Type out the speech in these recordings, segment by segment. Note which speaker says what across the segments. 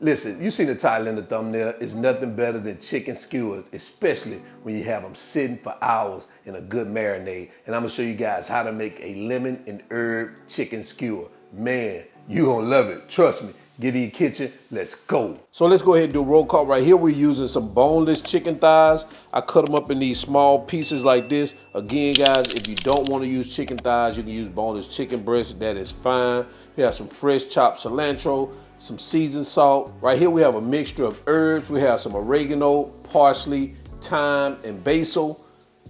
Speaker 1: Listen, you see the title in the thumbnail. It's nothing better than chicken skewers, especially when you have them sitting for hours in a good marinade. And I'm gonna show you guys how to make a lemon and herb chicken skewer. Man, you gonna love it, trust me. Get in your kitchen, let's go. So let's go ahead and do a roll call. Right here, we're using some boneless chicken thighs. I cut them up in these small pieces like this. Again, guys, if you don't want to use chicken thighs, you can use boneless chicken breast, that is fine. We have some fresh chopped cilantro, some seasoned salt. Right here, we have a mixture of herbs. We have some oregano, parsley, thyme, and basil,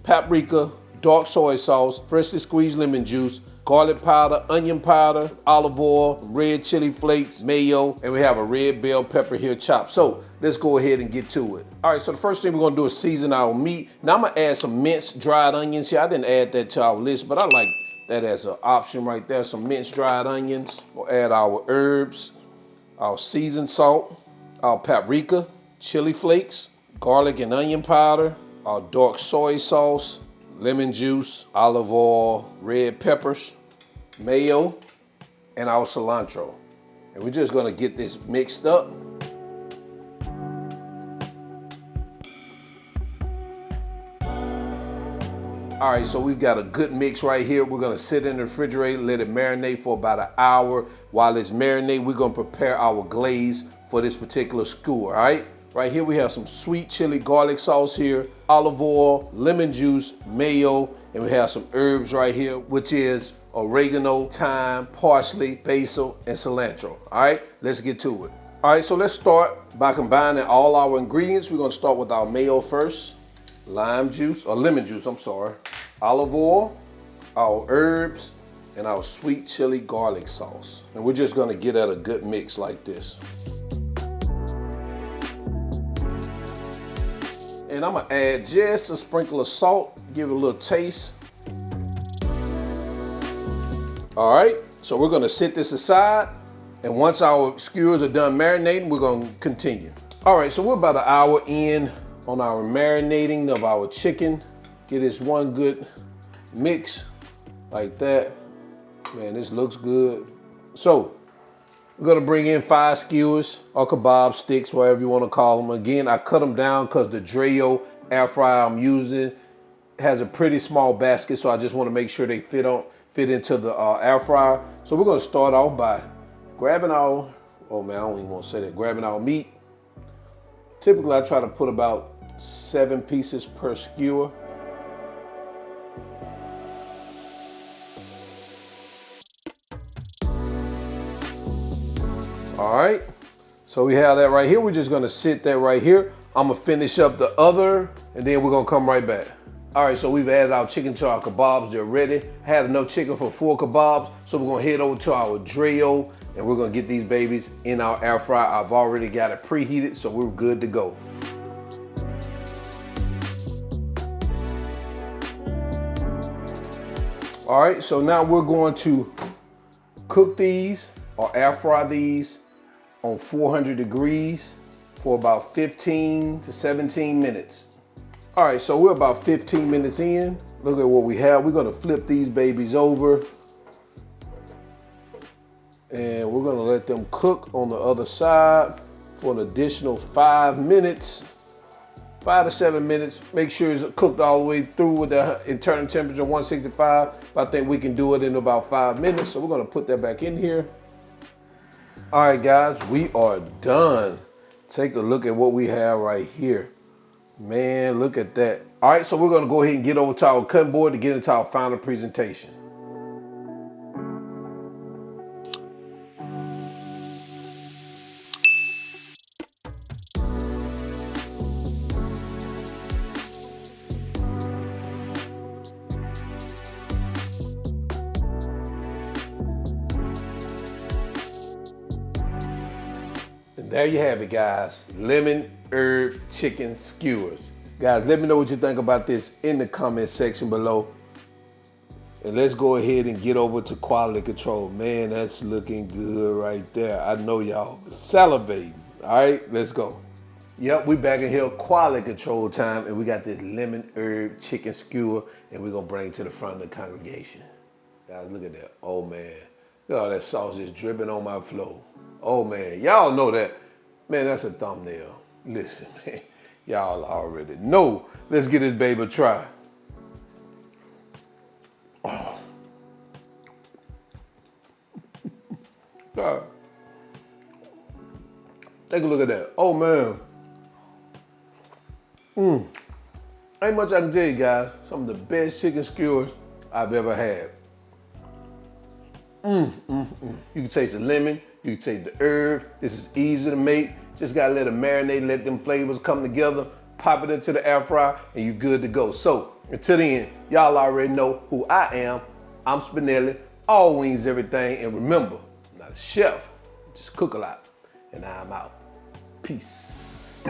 Speaker 1: paprika, dark soy sauce, freshly squeezed lemon juice, garlic powder, onion powder, olive oil, red chili flakes, mayo, and we have a red bell pepper here chopped. So let's go ahead and get to it. All right, so the first thing we're gonna do is season our meat. Now I'm gonna add some minced dried onions here. I didn't add that to our list, but I like that as an option right there. Some minced dried onions. We'll add our herbs, our seasoned salt, our paprika, chili flakes, garlic and onion powder, our dark soy sauce, lemon juice, olive oil, red peppers, mayo, and our cilantro. And we're just gonna get this mixed up. All right, so we've got a good mix right here. We're gonna sit in the refrigerator, let it marinate for about an hour. While it's marinating, we're gonna prepare our glaze for this particular skewer, all right? Right here we have some sweet chili garlic sauce here, olive oil, lemon juice, mayo, and we have some herbs right here, which is oregano, thyme, parsley, basil, and cilantro. All right, let's get to it. All right, so let's start by combining all our ingredients. We're gonna start with our mayo first, lime juice, or lemon juice, I'm sorry, olive oil, our herbs, and our sweet chili garlic sauce. And we're just gonna get at a good mix like this. And I'm gonna add just a sprinkle of salt, give it a little taste. All right, so we're gonna set this aside, and once our skewers are done marinating, we're gonna continue. All right, so we're about an hour in on our marinating of our chicken. Get this one good mix like that. Man, this looks good. So, we're gonna bring in 5 skewers or kabob sticks, whatever you wanna call them. Again, I cut them down because the Drayo air fryer I'm using has a pretty small basket, so I just wanna make sure they fit into the air fryer. So we're gonna start off by grabbing our, oh man, I don't even wanna say that, grabbing our meat. Typically, I try to put about 7 pieces per skewer. All right, so we have that right here. We're just gonna sit that right here. I'm gonna finish up the other, and then we're gonna come right back. All right, so we've added our chicken to our kebabs. They're ready. Had enough chicken for 4 kebabs, so we're gonna head over to our Drayo, and we're gonna get these babies in our air fryer. I've already got it preheated, so we're good to go. All right, so now we're going to cook these or air fry these on 400 degrees for about 15 to 17 minutes. All right, so we're about 15 minutes in. Look at what we have. We're gonna flip these babies over, and we're gonna let them cook on the other side for an additional 5 minutes. 5 to 7 minutes. Make sure it's cooked all the way through with the internal temperature 165. I think we can do it in about 5 minutes. So we're gonna put that back in here. All right, guys, we are done. Take a look at what we have right here. Man, look at that. All right, so we're gonna go ahead and get over to our cutting board to get into our final presentation. There you have it, guys. Lemon herb chicken skewers. Guys, let me know what you think about this in the comment section below. And let's go ahead and get over to quality control. Man, that's looking good right there. I know y'all salivating. All right, let's go. Yep, we back in here, quality control time, and we got this lemon herb chicken skewer, and we're gonna bring it to the front of the congregation. Guys, look at that. Oh man, look at all that sauce just dripping on my floor. Oh man, y'all know that. Man, that's a thumbnail. Listen, man, y'all already know. Let's get this baby a try. Oh. God. Take a look at that. Oh, man. Ain't much I can tell you guys. Some of the best chicken skewers I've ever had. You can taste the lemon. You can taste the herb. This is easy to make. Just gotta let it marinate, let them flavors come together, pop it into the air fryer, and you're good to go. So, until the end, y'all already know who I am. I'm Spinelli, all wings, everything. And remember, I'm not a chef, just cook a lot. And I'm out. Peace.